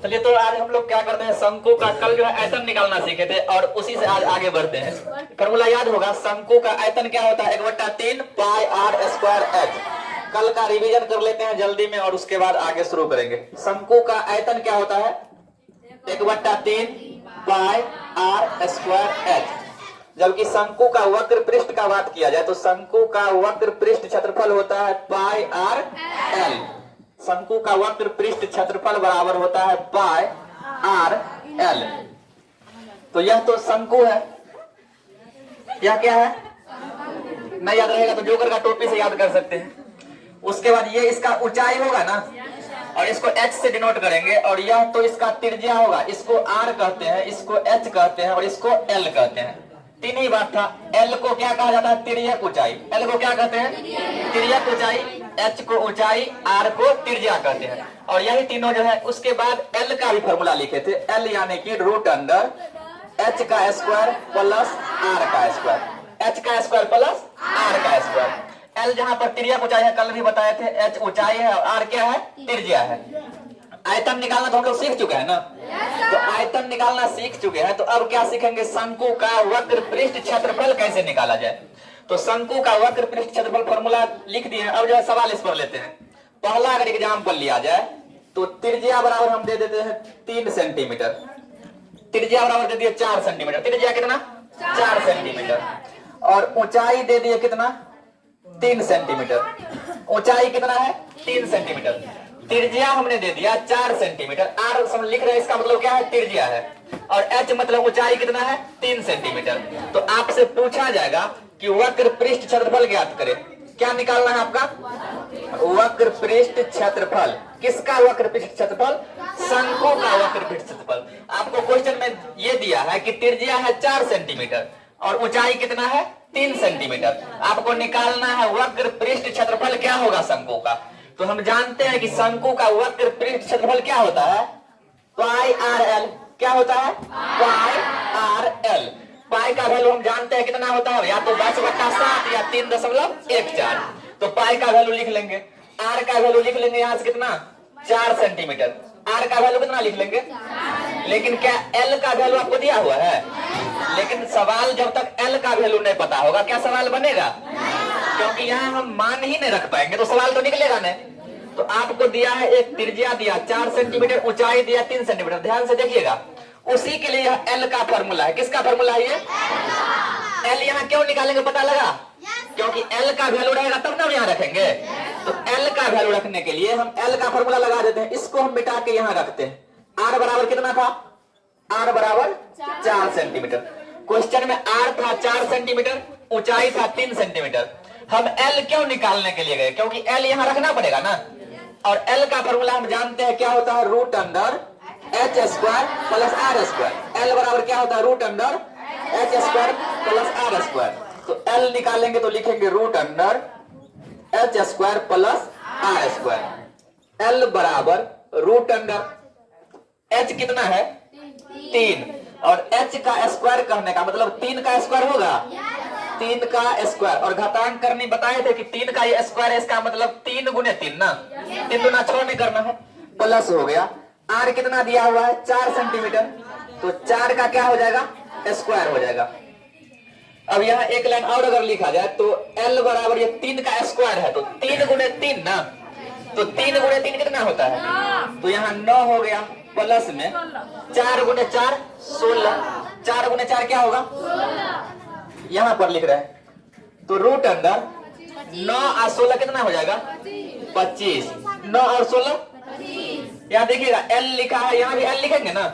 चलिए तो आज हम लोग क्या करते हैं, शंकु का कल जो है आयतन निकालना सीखे थे और उसी से आज आगे बढ़ते हैं। फॉर्मूला याद होगा, शंकु का आयतन क्या होता है, 1/3 पाई आर स्क्वायर एच। कल का रिवीजन कर लेते हैं जल्दी में और उसके बाद आगे शुरू करेंगे। शंकु का आयतन क्या होता है, 1/3 पाई आर स्क्वायर एच। जबकि शंकु का वक्र पृष्ठ का बात किया जाए तो शंकु का वक्र पृष्ठ क्षेत्रफल होता है पाई आर एल। शंकु का वक्र पृष्ठ क्षेत्रफल बराबर होता है पाई आर एल। तो यह तो शंकु है, यह क्या है, नहीं याद रहेगा तो जोकर का टोपी से याद कर सकते हैं। उसके बाद ये इसका ऊंचाई होगा ना, और इसको h से डिनोट करेंगे, और यह तो इसका त्रिज्या होगा, इसको r कहते हैं, इसको h कहते हैं और इसको l कहते हैं। तीन ही बात था। l को क्या कहा जाता है, तिर्यक ऊंचाई। l को क्या कहते हैं, तिर्यक ऊंचाई। h को ऊंचाई, r को त्रिज्या कहते हैं। और यही तीनों जो है, उसके बाद l का भी फॉर्मूला लिखे थे। l यानी कि रूट अंडर h का स्क्वायर प्लस r का स्क्वायर, h का स्क्वायर प्लस r का स्क्वायर। L जहां पर तिर्यक ऊंचाई है, कल भी बताए थे, h ऊंचाई है और r क्या है, त्रिज्या है। आयतन निकालना तो हम लोग सीख चुके हैं ना, तो आयतन निकालना सीख चुके हैं, तो अब क्या सीखेंगे, शंकु का वक्र पृष्ठ क्षेत्रफल कैसे निकाला जाए। तो शंकु का वक्र पृष्ठ क्षेत्रफल फॉर्मूला लिख दिए हैं। अब जो है सवाल इस पर लेते हैं। पहला अगर एग्जाम्पल लिया जाए तो त्रिज्या बराबर हम दे देते हैं 3 सेंटीमीटर, त्रिज्या बराबर दे दिए 4 सेंटीमीटर। त्रिज्या कितना, 4 सेंटीमीटर, और ऊंचाई दे दिए कितना, 3 सेंटीमीटर। ऊंचाई कितना है, 3 सेंटीमीटर। त्रिज्या हमने दे दिया 4 सेंटीमीटर। आर हम लिख रहे हैं, इसका मतलब क्या है, त्रिज्या है, और एच मतलब ऊंचाई कितना है, 3 सेंटीमीटर। तो आपसे पूछा जाएगा कि वक्र पृष्ठ क्षेत्रफल ज्ञात करें। क्या निकालना है आपका, वक्र पृष्ठ क्षेत्रफल। किसका वक्र पृष्ठ क्षेत्रफल, शंकु का वक्र पृष्ठ क्षेत्रफल। आपको क्वेश्चन में ये दिया है कि त्रिज्या है 4 सेंटीमीटर और ऊंचाई कितना है, 3 सेंटीमीटर। आपको निकालना है वक्र पृष्ठ क्षेत्रफल क्या होगा शंकु का। तो हम जानते हैं कि शंकु का वक्र पृष्ठ क्षेत्रफल क्या होता है, पाई आर एल। क्या होता है, पाई आर एल। पाई का वैल्यू हम जानते हैं कितना होता है, या तो 10/7 या 3.14। तो पाई का वैल्यू लिख लेंगे, आर का वैल्यू लिख लेंगे यहाँ से कितना, 4 सेंटीमीटर। आर का वैल्यू कितना लिख लेंगे, लेकिन क्या एल का वैल्यू आपको दिया हुआ है। लेकिन सवाल जब तक एल का वैल्यू नहीं पता होगा, क्या सवाल बनेगा, क्योंकि यहाँ हम मान ही नहीं रख पाएंगे तो सवाल तो निकलेगा नहीं। तो आपको दिया है, एक त्रिज्या दिया 4 सेंटीमीटर, ऊंचाई दिया 3 सेंटीमीटर। ध्यान से देखिएगा, उसी के लिए एल का फॉर्मूला है। किसका फॉर्मूला है ये, एल। यहाँ क्यों निकालेंगे पता लगा, क्योंकि एल का वैल्यू रहेगा तब ना यहाँ रखेंगे। तो एल का वैल्यू रखने के लिए हम एल का फॉर्मूला लगा देते हैं। इसको हम मिटा के यहाँ रखते हैं। आर बराबर कितना था, आर बराबर 4 सेंटीमीटर। क्वेश्चन में आर था 4 सेंटीमीटर, ऊंचाई था 3 सेंटीमीटर। हम एल क्यों निकालने के लिए गए, क्योंकि एल यहाँ रखना पड़ेगा ना। और एल का फॉर्मूला हम जानते हैं क्या होता है, root under H square plus R square. L बराबर क्या होता है, root under H square plus R square. तो एल निकालेंगे तो लिखेंगे root under H square plus R square. L बराबर रूट अंडर एच कितना है, 3, और एच का स्क्वायर कहने का मतलब 3 का स्क्वायर होगा, 3 का स्क्वायर। और घातांक करनी बताए थे कि 3 का ये स्क्वायर है, इसका मतलब 3 गुने 3 ना, 3 दूना 6 में करना है, प्लस हो गया। आर कितना दिया हुआ है, 4 सेंटीमीटर, तो 4 का क्या हो जाएगा, स्क्वायर हो जाएगा। अब यहाँ एक लाइन और अगर लिखा जाए तो एल बराबर ये 3 का स्क्वायर है, तो 3 गुने 3 ना, तो 3 गुने 3 कितना होता है, तो यहाँ 9 हो गया, प्लस में 4 गुने 4 16, 4 गुने 4 क्या होगा, यहाँ पर लिख रहे हैं। तो रूट अंडर 9 और 16 कितना हो जाएगा, 25। 9 और 16, यहाँ देखिएगा एल लिखा है, यहाँ भी एल लिखेंगे ना।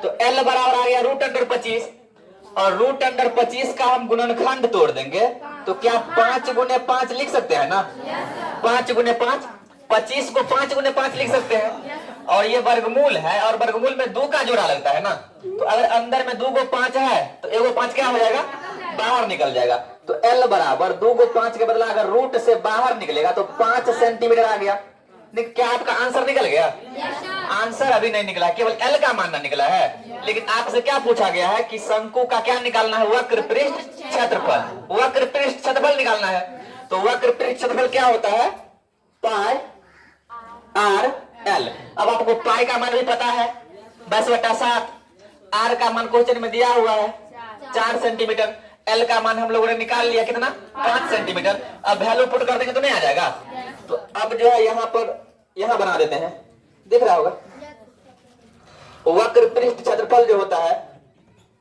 तो एल बराबर आ गया रूट अंडर 25, और रूट अंडर 25 का हम गुणनखंड तोड़ देंगे तो क्या 5 गुने 5 लिख सकते हैं ना, 5 गुने 5, 25 को 5 गुने 5 लिख सकते हैं। और ये वर्गमूल है, और वर्गमूल में 2 का जोड़ा लगता है ना, तो अगर अंदर में 2 को 5 है तो 1 को 5 क्या हो जाएगा, बाहर निकल जाएगा। तो एल बराबर 2 को 5 के बदला अगर रूट से बाहर निकलेगा तो 5 सेंटीमीटर आ गया। क्या आपका आंसर निकल गया, आंसर अभी नहीं निकला, केवल एल का मानना निकला है। लेकिन आपसे क्या पूछा गया है कि शंकु का क्या निकालना है, वक्र पृष्ठ क्षेत्रफल। वक्र पृष्ठ क्षेत्रफल निकालना है। तो वक्र पृष्ठ क्षेत्रफल क्या होता है, पाई आर एल। अब आपको पाई का मान भी पता है 10/7, आर का मान क्वेश्चन में दिया हुआ है 4 सेंटीमीटर, एल का मान हम लोगों ने निकाल लिया कितना 5 सेंटीमीटर। अब वैल्यू पुट कर देंगे तो नहीं आ जाएगा। तो अब जो है यहाँ पर यहाँ बना देते हैं, दिख रहा होगा वक्र पृष्ठ क्षेत्रफल जो होता है,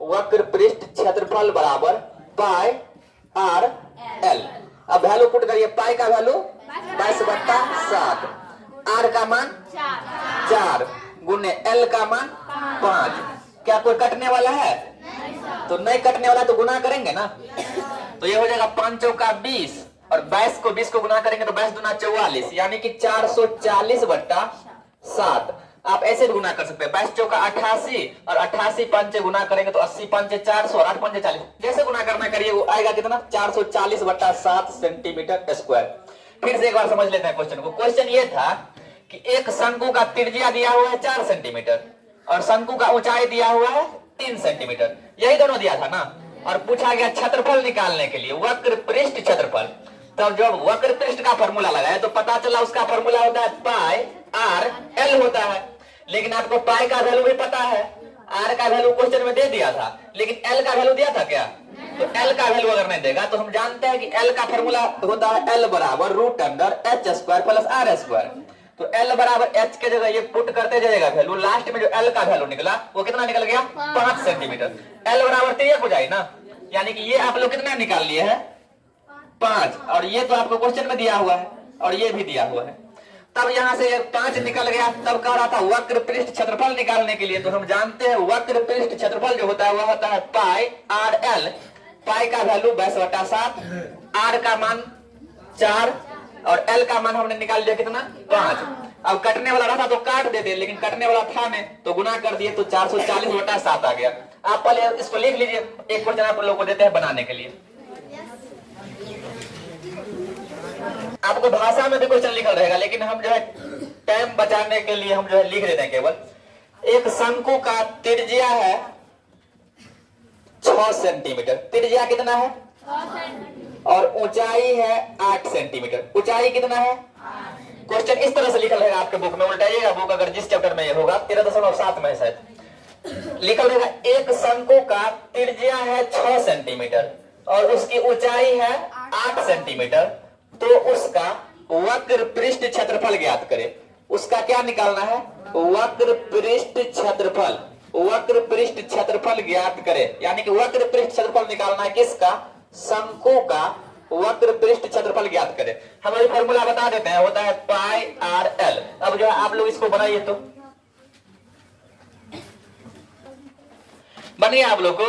वक्र पृष्ठ क्षेत्रफल बराबर पाई आर एल। अब वैल्यू पुट करिए, पाई का वैल्यू 10/7, आर का मान 4 गुने एल का मान 5। क्या कोई कटने वाला है? तो नहीं कटने वाला, तो गुना करेंगे ना। तो ये हो जाएगा 5 चौका 20 और 22 को 20 को गुना करेंगे तो 22 दूना 44, यानी कि 440/7। आप ऐसे भी गुना कर सकते हैं, 22 चौका 88 और 88 5 गुना करेंगे तो 80 5 400 और 8 5 40। जैसे गुना करना करिए, वो आएगा कितना 440/7 सेंटीमीटर स्क्वायर। फिर से एक बार समझ लेते हैं क्वेश्चन को। क्वेश्चन ये था कि एक शंकु का त्रिज्या दिया हुआ है 4 सेंटीमीटर और शंकु का ऊंचाई दिया हुआ है 3 सेंटीमीटर, यही दोनों दिया था ना। और पूछा गया क्षेत्रफल निकालने के लिए वक्र पृष्ठ क्षेत्रफल। तब जब वक्र पृष्ठ का फॉर्मूला लगाया तो पता चला उसका फॉर्मूला होता है पाई आर एल होता है। लेकिन आपको पाई का वैल्यू भी पता है, आर का वैल्यू क्वेश्चन में दे दिया था, लेकिन एल का वैल्यू दिया था क्या? तो एल का वैल्यू अगर नहीं देगा तो हम जानते हैं कि एल का फॉर्मूला होता है एल बराबर √h² प्लस r²। तो एल बराबर एच के जगह ये पुट करते जाएगा वैल्यू, लास्ट में जो एल का वैल्यू निकला वो कितना निकल गया 5 सेंटीमीटर। एल बराबर 3 हो जाए ना, यानी कि ये आप लोग कितना निकाल लिए हैं 5, और ये तो आपको क्वेश्चन में दिया हुआ है और ये भी दिया हुआ है। तब यहां से 5 निकल गया, तब कह रहा था वक्र पृष्ठ क्षेत्रफल निकालने के लिए। तो हम जानते हैं वक्र पृष्ठ क्षेत्रफल जो होता है वह होता है पाई आर एल। पाई का वैल्यू 10/7, आर का मान 4 और एल का मान हमने निकाल लिया कितना 5। अब कटने वाला रहा था तो काट देते, लेकिन कटने वाला था नहीं तो गुना कर दिए तो 440/7 आ गया। आप पहले इसको लिख लीजिए, एक क्वेश्चन आप लोगों को देते हैं बनाने के लिए। आपको भाषा में भी क्वेश्चन लिखल रहेगा, लेकिन हम जो है टाइम बचाने के लिए हम जो है लिख देते हैं केवल। एक शंकु का त्रिज्या है 6 सेंटीमीटर, त्रिज्या कितना है और ऊंचाई है 8 सेंटीमीटर। ऊंचाई कितना है? क्वेश्चन इस तरह से लिखल रहेगा आपके बुक में, उल्टाइएगा बुक अगर जिस चैप्टर में ये होगा 13.7 में शायद लिखल रहेगा। एक शंकु का त्रिज्या है 6 सेंटीमीटर और उसकी ऊंचाई है 8 सेंटीमीटर, तो उसका वक्र पृष्ठ क्षेत्रफल ज्ञात करें। उसका क्या निकालना है? वक्र पृष्ठ क्षेत्रफल। वक्र पृष्ठ क्षेत्रफल ज्ञात करें, यानी कि वक्र पृष्ठ क्षेत्रफल निकालना है किसका? शंकु का वक्र पृष्ठ क्षेत्रफल ज्ञात करें। हम अभी फॉर्मूला बता देते हैं, होता है पाई आर एल। अब जो है आप लोग इसको बनाइए, तो बन गया आप लोग को?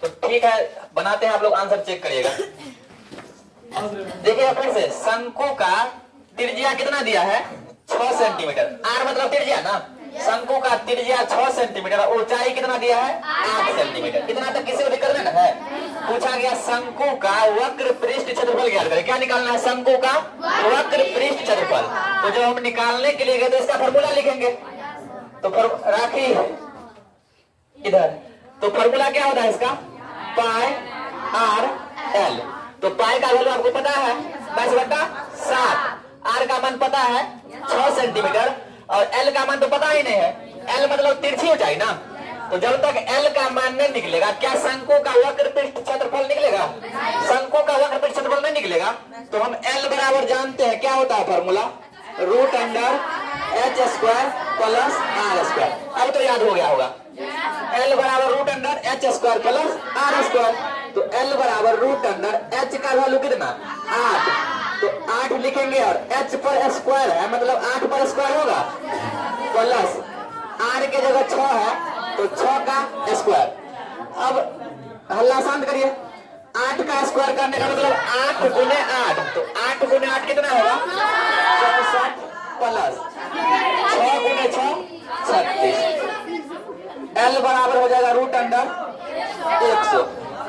तो ठीक है, बनाते हैं, आप लोग आंसर चेक करिएगा। देखिए फिर से, शंकु का त्रिज्या कितना दिया है 6 सेंटीमीटर, आर मतलब त्रिज्या ना। शंकु का त्रिज्या 6 सेंटीमीटर और ऊंचाई कितना दिया है 8 सेंटीमीटर। इतना तक किसी को दिक्कत नहीं है। पूछा गया शंकु का वक्र पृष्ठ क्षेत्रफल ज्ञात करें। क्या निकालना है? शंकु का वक्र पृष्ठ क्षेत्रफल। तो जब हम निकालने के लिए गए तो इसका फॉर्मूला लिखेंगे, तो राखी इधर। तो फॉर्मूला क्या होता है इसका? पाई आर एल। तो पाई का वैल्यू आपको पता है 10/7, आर का मान पता है 6 सेंटीमीटर और एल का मान तो पता ही नहीं है। एल मतलब तिरछी ऊंचाई ना। तो जब तक एल का मान नहीं निकलेगा, क्या शंकु का वक्र पृष्ठ क्षेत्रफल निकलेगा? शंकु का वक्र पृष्ठ क्षेत्रफल नहीं निकलेगा। तो हम एल बराबर जानते हैं, क्या होता है फॉर्मूला? √h² plus r²। अब तो याद हो गया होगा, एल बराबर √h² प्लस r²। तो एल बराबर √h का वैल्यू कितना 8, तो 8 लिखेंगे और h पर स्क्वायर है मतलब 8 पर स्क्वायर होगा, प्लस r के जगह 6 है तो 6 का स्क्वायर। अब हल्ला शांत करिए, 8 का स्क्वायर करने का मतलब 8 गुने 8, तो 8 गुने 8 कितना होगा 64 प्लस 6 गुने 6 36। एल बराबर हो जाएगा √100।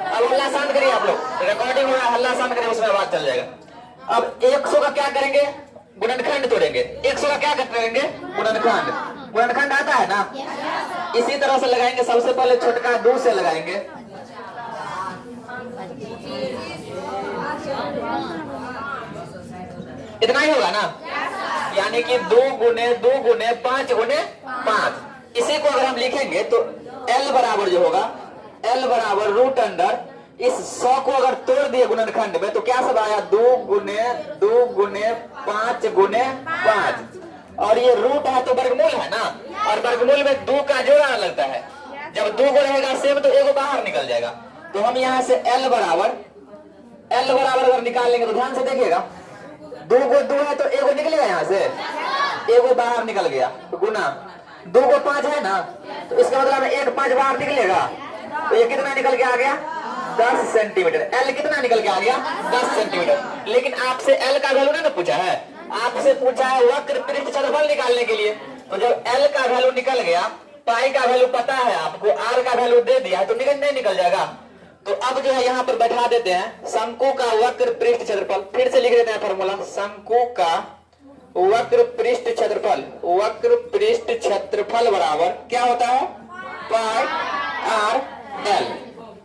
अब हल्ला शांत करिए, आप लोग रिकॉर्डिंग हो रहा है, हल्ला शांत करिए, उसमें बात चल जाएगा। अब 100 का क्या करेंगे? गुणनखंड तोड़ेंगे। 100 का क्या करेंगे? गुणनखंड। गुणनखंड आता है ना, इसी तरह से लगाएंगे। सबसे पहले छोटका 2 से लगाएंगे, इतना ही होगा ना। यानी कि 2 गुने 5 गुने 5। इसी को अगर हम लिखेंगे तो L बराबर जो होगा, L बराबर रूट अंडर इस 100 को अगर तोड़ दिए गुणनखंड में तो क्या सब आया, 2 गुने 5 गुने 5। और ये रूट है तो वर्गमूल है ना, और वर्गमूल में 2 का जोड़ा लगता है। जब 2 को रहेगा सेम तो एगो बाहर निकल जाएगा। तो हम यहाँ से L बराबर अगर निकाल लेंगे तो ध्यान से देखिएगा, 2 को 2 है तो एगो निकलेगा, यहाँ से एगो बाहर निकल गया तो गुना 2 को 5 है ना, तो इसका मतलब 1 5 बाहर निकलेगा। तो ये कितना निकल के आ गया, 10 सेंटीमीटर। L कितना निकल के आ गया, 10 सेंटीमीटर। लेकिन आपसे L का वैल्यू ना पूछा है, आपसे पूछा है वक्र पृष्ठ क्षेत्रफल निकालने के लिए। तो जब L का वैल्यू निकल गया, पाई का वैल्यू पता है आपको, R का वैल्यू दे दिया है तो निकल जाएगा। तो अब जो है यहाँ पर बैठा देते हैं शंकु का वक्र पृष्ठ क्षेत्रफल। फिर से लिख देते हैं फॉर्मूला, शंकु का वक्र पृष्ठ क्षेत्रफल बराबर क्या होता है, पाई R L।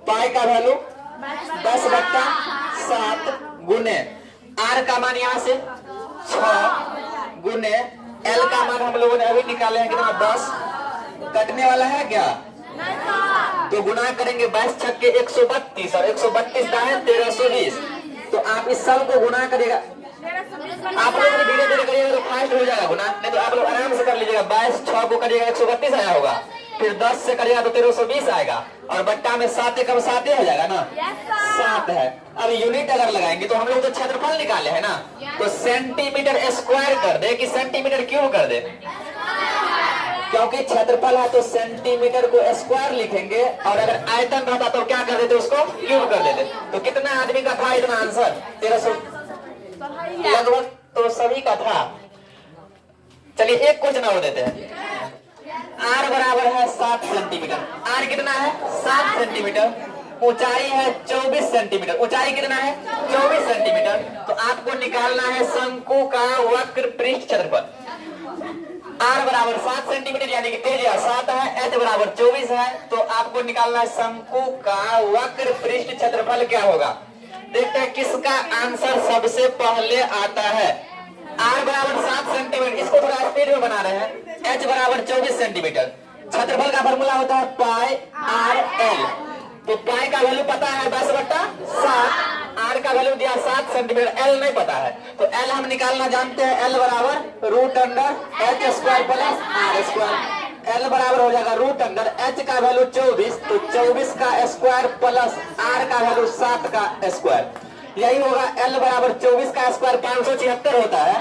पाई का वैल्यू 10/7 गुने R का मान यहाँ से 6 गुने L का मान हम लोगों ने अभी निकाले हैं कितना, 10। कटने वाला है क्या, तो गुना करेंगे 22 छक्के 132 और 132 का है 1320। तो आप इस सब को गुना करिएगा, आप लोग धीरे धीरे करिएगा तो फास्ट हो जाएगा गुना, नहीं तो आप लोग आराम से कर लीजिएगा। 22 6 को करिएगा 132 आया होगा, फिर 10 से करिएगा तो 1320 आएगा, और बट्टा में 7 कम 7 हो जाएगा ना, 7 है। अब यूनिट अगर लगाएंगे तो हम लोग तो क्षेत्रफल निकाले है ना, तो सेंटीमीटर स्क्वायर कर दे कि सेंटीमीटर क्यूब कर दे, क्योंकि क्षेत्रफल है तो सेंटीमीटर को स्क्वायर लिखेंगे, और अगर आयतन रहता तो क्या कर देते, उसको क्यूब कर देते। तो कितना आदमी का था इतना आंसर, 1300 लगभग तो सभी का था। चलिए एक क्वेश्चन और देते हैं। R बराबर है 7 सेंटीमीटर। R कितना है, 7 सेंटीमीटर। ऊंचाई है 24 सेंटीमीटर। ऊंचाई कितना है, 24 सेंटीमीटर। तो आपको निकालना है शंकु का वक्र पृष्ठ क्षेत्रफल। R बराबर 7 सेंटीमीटर यानी कि त्रिज्या 7 है, h बराबर 24 है। तो आपको निकालना है शंकु का वक्र पृष्ठ क्षेत्रफल क्या होगा। देखते हैं किसका आंसर सबसे पहले आता है। R बराबर 7 सेंटीमीटर, इसको थोड़ा स्पीड में बना रहे हैं। h बराबर 24 सेंटीमीटर। क्षेत्रफल का फॉर्मूला होता है पाई R L। तो पाई का वैल्यू पता है 10/7, R का वैल्यू दिया 7 सेंटीमीटर, L नहीं पता है। तो L हम निकालना जानते हैं, L बराबर root under h square plus R square. L बराबर हो जाएगा रूट अंडर h का वैल्यू 24, तो 24 का स्क्वायर प्लस R का वैल्यू 7 का स्क्वायर। यही होगा L बराबर 24 का स्क्वायर 576 होता है,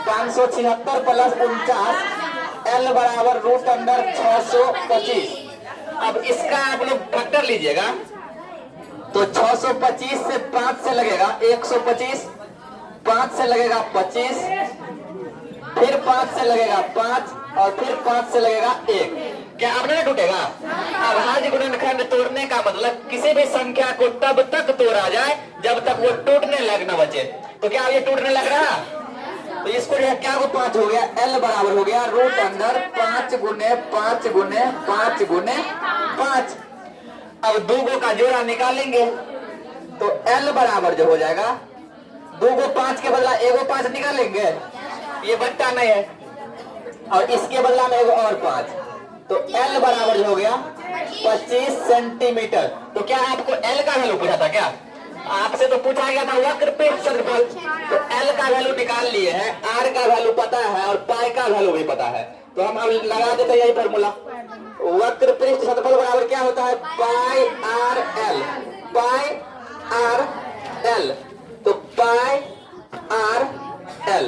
576 प्लस 49, L बराबर रूट अंडर 625। अब इसका आप लोग फैक्टर लीजिएगा तो 625 से 5 से लगेगा 125, 5 से लगेगा 25, फिर 5 से लगेगा 5 और फिर 5 से लगेगा 1। क्या अब नहीं टूटेगा। अभाज्य गुणनखंड तोड़ने का मतलब किसी भी संख्या को तब तक तोड़ा जाए जब तक वो टूटने लग न बचे। तो क्या ये टूटने लग रहा, तो इसको जो है क्या को 5 हो गया, L बराबर हो गया रूट अंडर 5 गुने 5 गुने 5 गुने 5। अब 2 का जोड़ा निकालेंगे तो L बराबर जो हो जाएगा 2 को 5 के बदला एगो 5 निकालेंगे, ये बट्टा नहीं है, और इसके बदला में एगो और 5, तो L बराबर जो हो गया 25 सेंटीमीटर। तो क्या आपको L का वैल्यू पूछा था क्या, आपसे तो पूछा गया था वक्र पृष्ठ क्षेत्रफल। तो L का वैल्यू निकाल लिए हैं, R का वैल्यू पता है और पाई का वैल्यू भी पता है। तो हम अब लगा देते हैं यही फॉर्मूला, वक्र पृष्ठ क्षेत्रफल बराबर क्या होता है, पाई R L। पाई R L, तो पाई R L।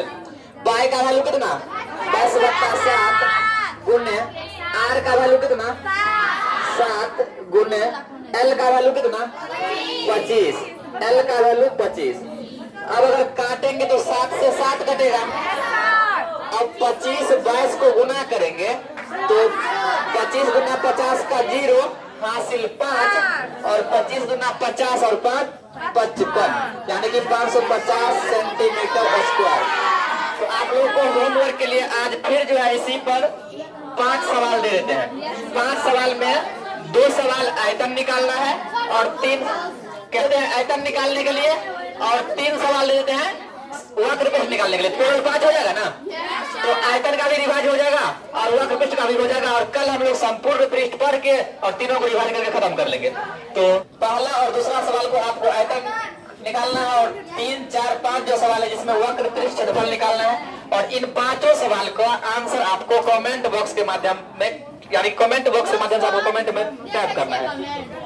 पाई का वैल्यू कितना 10/7 गुने R का वैल्यू कितना 7 गुने L का वैल्यू कितना 25, L का वैल्यू 25। अब अगर काटेंगे तो 7 से 7 कटेगा। अब 25 22 को गुना करेंगे तो 25 गुना 50 का 0 हासिल 5, और 25 गुना 50 और 5 55, यानी कि 550 सेंटीमीटर स्क्वायर। तो आप लोगों को होमवर्क के लिए आज फिर जो है इसी पर 5 सवाल दे देते हैं। 5 सवाल में 2 सवाल आयतन निकालना है और 3 कहते हैं आयतन निकालने के लिए, और 3 सवाल दे देते हैं वक्र पृष्ठ निकालने के लिए टोटल 5 हो जाएगा ना, तो आयतन का भी रिवाज हो जाएगा और वक्र पृष्ठ का भी हो जाएगा। और कल हम लोग संपूर्ण पृष्ठ पढ़ के और तीनों को रिवाज करके खत्म कर लेंगे। तो पहला और दूसरा सवाल को आपको आयतन निकालना है और 3, 4, 5 जो सवाल है जिसमें वक्र पृष्ठ क्षेत्रफल निकालना है। और इन 5 सवाल का आंसर आपको कमेंट बॉक्स के माध्यम में, यानी कमेंट बॉक्स के माध्यम से आपको कमेंट में टाइप करना है।